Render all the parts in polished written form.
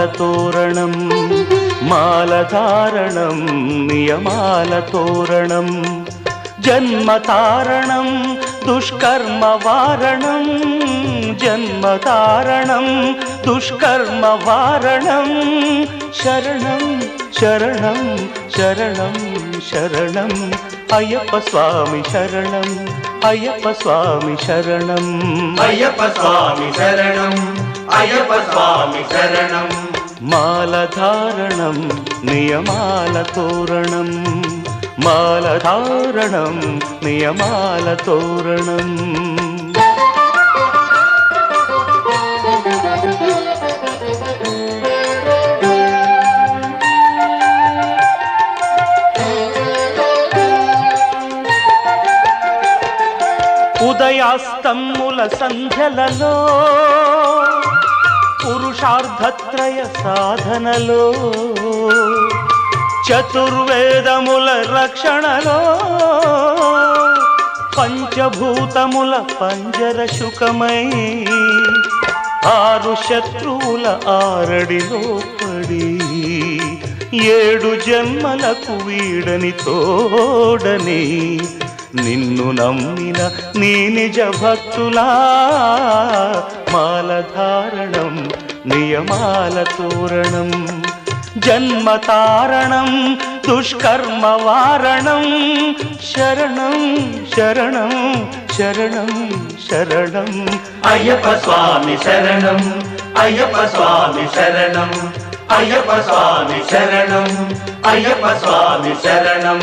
నియమాలతోరణం మాలధారణం నియమాలతోరణం జన్మతారణం దుష్కర్మవారణం జన్మతారణం దుష్కర్మవారణం శరణం శరణం శరణం శరణం అయ్యప్ప స్వామి శరణం అయ్యప్ప స్వామి శరణం అయ్యప్ప స్వామి శరణం అయ్యప్ప స్వామి శరణం మాలధారణం నియమాలతోరణం మాలధారణం నియమాలతోరణం ఉదయాస్తమ్ముల సంధ్యలలో పురుషార్థత్రయ సాధనలో చతుర్వేదముల రక్షణలో పంచభూతముల పంజర శుకమై ఆరు శత్రువుల ఆరడిలో పడి ఏడు జన్మలకు వీడని తోడని నిన్ను నమ్మిన నీ నిజ భక్తులా మాలధారణం నియమాలతోరణం జన్మతారణం దుష్కర్మవారణం శరణం శరణం శరణం శరణం అయ్యప్ప స్వామి శరణం అయ్యప్ప స్వామి శరణం అయ్యప్ప స్వామి శరణం అయ్యప్ప స్వామి శరణం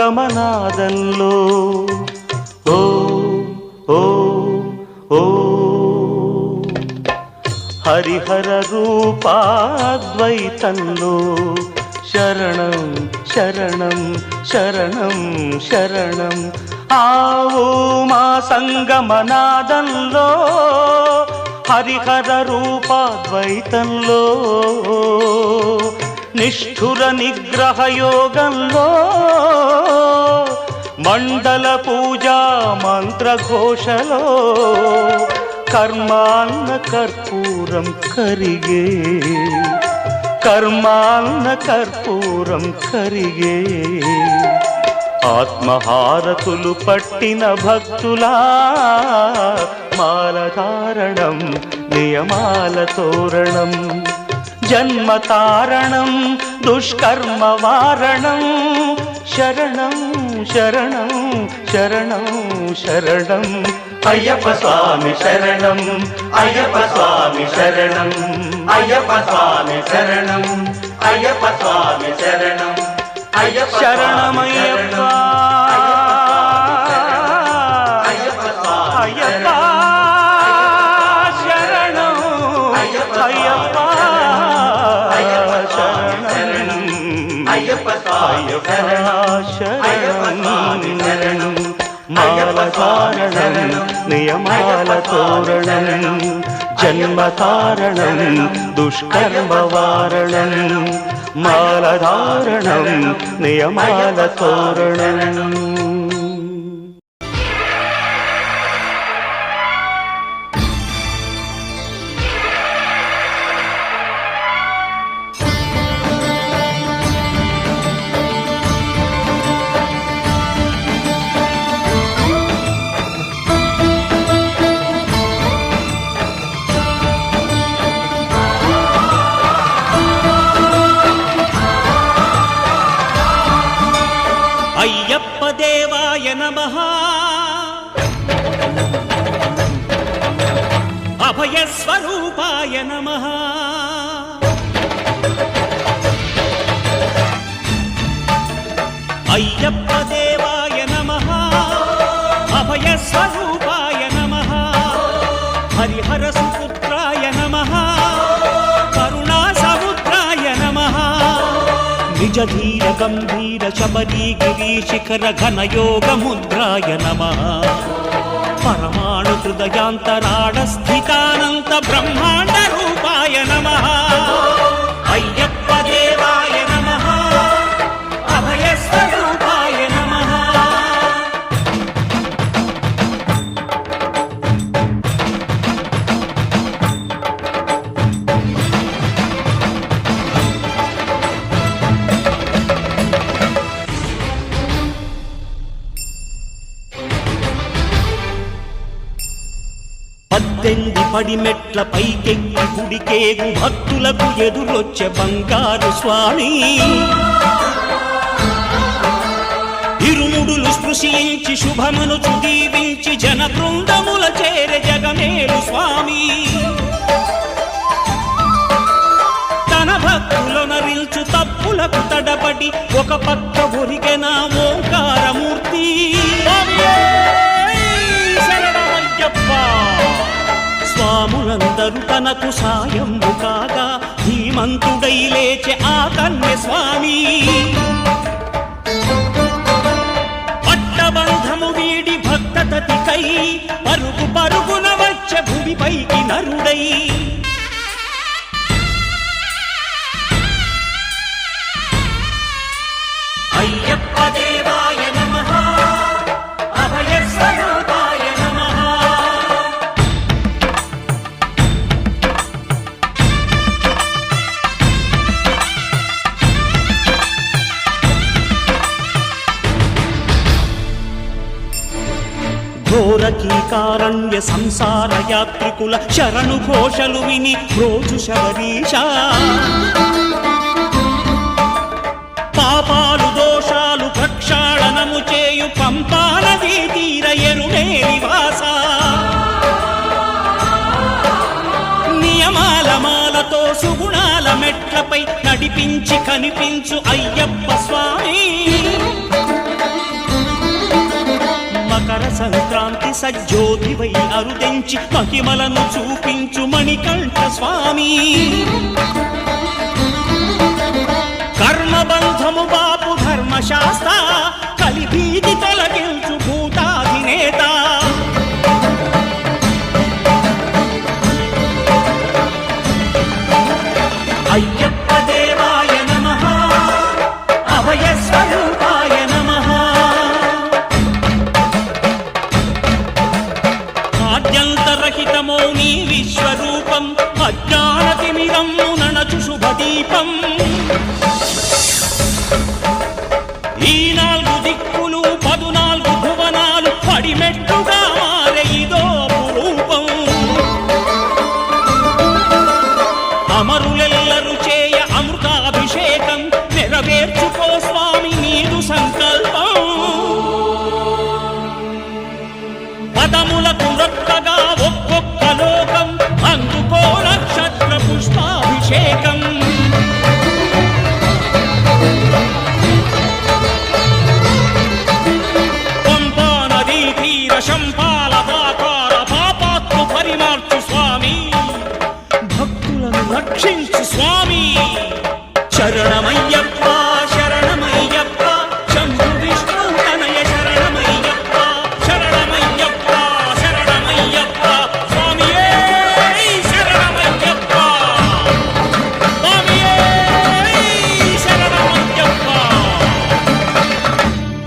సంగమనాదంలో ఓ ఓ ఓ హరిహర రూపాద్వైతంలో శరణం శరణం శరణం శరణం ఆవు మా సంగమనాదంలో హరిహర రూపాద్వైతంలో నిష్ఠుర నిగ్రహ యోగంలో మండల పూజా మంత్రఘోషలో కర్మాన్న కర్పూరం కరిగే కర్మాన్న కర్పూరం కరిగే ఆత్మహారతులు పట్టిన భక్తులా మాలధారణం నియమాలతోరణం జన్మతారణం దుష్కర్మవారణం శరణం శరణం శరణం శరణం అయ్యప్ప స్వామి శరణం అయ్యప్ప స్వామి శరణం అయ్యప్ప స్వామి శరణం అయ్యప్ప స్వామి శరణం అయ్యప్ప శరణమయ్యప్ప అయ్యప్ప స్వామి శరణం అయ్యప్ప అయ్యప్ప స్వామి శరణం మాలధారణం నియమాలతోరణం జన్మతారణం దుష్కర్మవారణం మాలధారణం నియమాలతోరణం అయ్యప్ప దేవాయ నమః అభయ స్వరూపాయ నమః అయ్యప్ప దేవాయ నమః అభయ స్వరూపాయ నమః హరిహర సుపుత్రాయ నమః కరుణా సముద్రాయ నమః భుజధీర గంభీర శబరీ గిరీశిఖర ఘనయోగ ముద్రాయ నమః పరమాణు హృదయాంతరాళ స్థితానంత బ్రహ్మాండ రూపాయ నమః అయ్యప్ప దేవాయ నమః అభయ స్వరూపాయ నమః పద్దెంది పడిమెట్ల పైకెక్కి గుడికేగు భక్తులకు ఎదురొచ్చే బంగారు స్వామి ఇరుముడులు స్పృశించి శుభమనుచు దీవించి జన బృందముల చేరె జగమేలు స్వామి తన భక్తులొనరిల్చు తప్పులకు తడబడి ఒక పక్క ఒరిగెన ఓంకారమూర్తి స్వాములందరూ తనకు సాయము కాగా ధీమంతుడై లేచె ఆ కన్య స్వామి పట్టబంధము వీడి భక్తతతికై పరుగు పరుగున వచ్చె భూమిపైకి నరుడై అయ్యప్ప దేవాయ నమః అభయ స్వరూపాయ నమః ఘోరకీకారణ్య సంసార యాత్రికుల శరణు ఘోషలు విని రోజు శబరీష పాపాలు దోషాలు ప్రక్షాళనము చేయు పంపానదీ తీర ఎరుమే నివాస నియమాల మాలతో సుగుణాల మెట్లపై నడిపించి కనిపించు అయ్యప్ప స్వామి మకర సంక్రాంతి సజ్జోతివై అరుదెంచి మహిమలను చూపించు మణికంఠ స్వామి కర్మబంధము బాపు ధర్మశాస్త్ర కలిభీతి తొలగించు భూతాధినేత అయ్యప్ప దేవాయ నమః అభయ స్వరూపాయ నమః ఆద్యంతరహితమో నీ విశ్వరూపం అజ్ఞానతిమిరము నణచు శుభదీపం ఈ 4 దిక్కులు 14 భువనాలు పడిమెట్టుగా మారే ఇదో రూపం అమరులెల్లరు చేయ అమృతాభిషేకం నెరవేర్చుకో స్వామి నీదు సంకల్పం పదములకు రొక్కగా ఒక్కొక్క లోకం అందుకో నక్షత్ర పుష్పాభిషేకం పంపా నదీ తీర శంపాల పాకార పాపాత్ము పరిమార్చు స్వామి భక్తులను రక్షించు స్వామి శరణమయ్యప్ప శరణమయ్యప్ప శంభు విష్ణు తనయ శరణమయ్యప్ప శరణమయ్యప్ప శరణమయ్యప్ప స్వామియే శరణమయ్యప్ప స్వామియే శరణమయ్యప్ప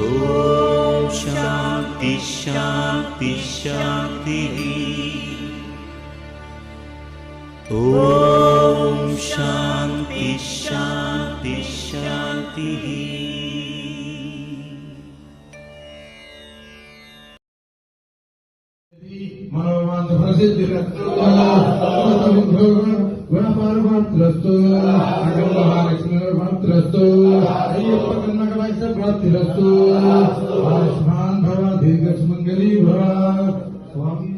ఓం శాంతి శాంతి శాంతి ఓం శాంతి శాంతి శాంతి మనోవాంఛ ప్రసిద్ధిరస్తు గుణపారమాత్రస్తు మహాలక్ష్మీర్మాత్రస్తు అయ్యప్ప కన్నక వైశ్య ప్రాప్తిరస్తు ఆయుష్మాన్ భవ దీర్ఘసుమంగళీ భవ స్వామి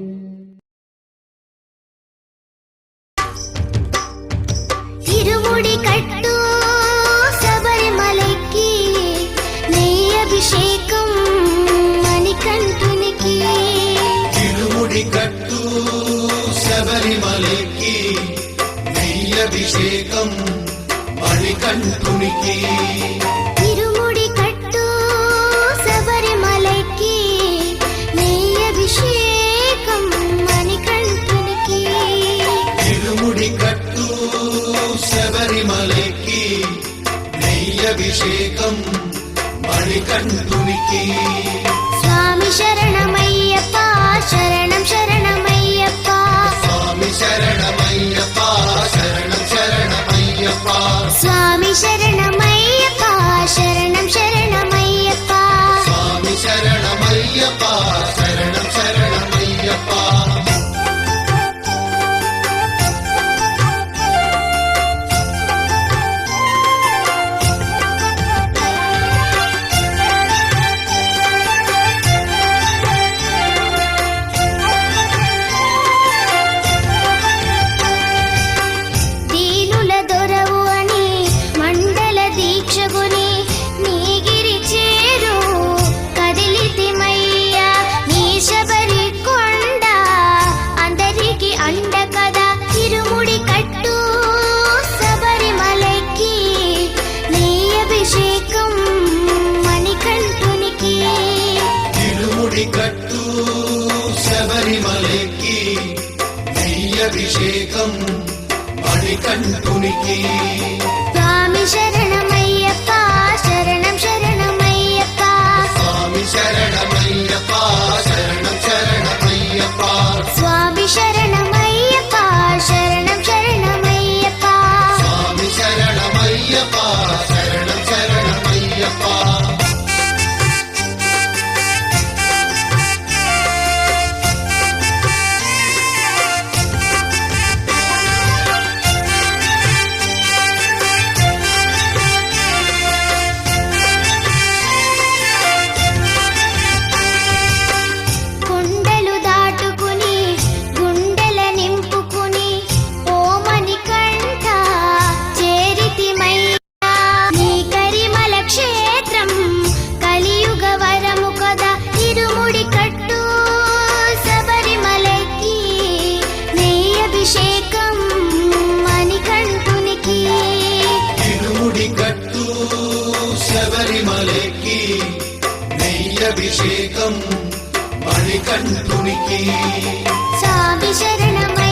తిరుముడి కట్టు శబరిమలకి నెయ్యి అభిషేకం మణికంఠునికి తిరుముడి కట్టు శబరిమలకి నెయ్యభిషేకం మణికంఠునికి శరణమయ్యప్ప శరణం శరణమయ్యప్ప దీనుల దొరవు అని మండల దీక్షగుని నీగిరి చేరు కదిలితిమయ్యా నీ శబరి కొండ అందరికి అండ కదా తిరుముడి కట్టు శబరిమలకి నీ అభిషేకం మణికంఠునికి తిరుముడి కట్టు శబరిమలకి అభిషేకం మణికంఠునికి స్వామి శరణమయ్యప్ప శరణం శరణమయ్యప్ప స్వామి శరణమయ్యప్ప శరణం శరణమయ్యప్ప స్వామి శరణమయ్యప్ప శరణం శరణమయ్యప్ప స్వామి శరణమయ్యప్ప శరణం శరణమయ్యప్ప కొండలు దాటుకుని గుండెల నింపుకుని ఓమని కంఠ చేరితిమయ్యా నీ కరిమల క్షేత్రం కలియుగ వరము కదా తిరుముడి కట్టు శబరిమలకి నీ అభిషేకం మణికంఠునికి తిరుముడి కట్టు శబరిమలకి నెయ్యభిషేకం మణికంఠునికి స్వామి శరణమయ్యప్ప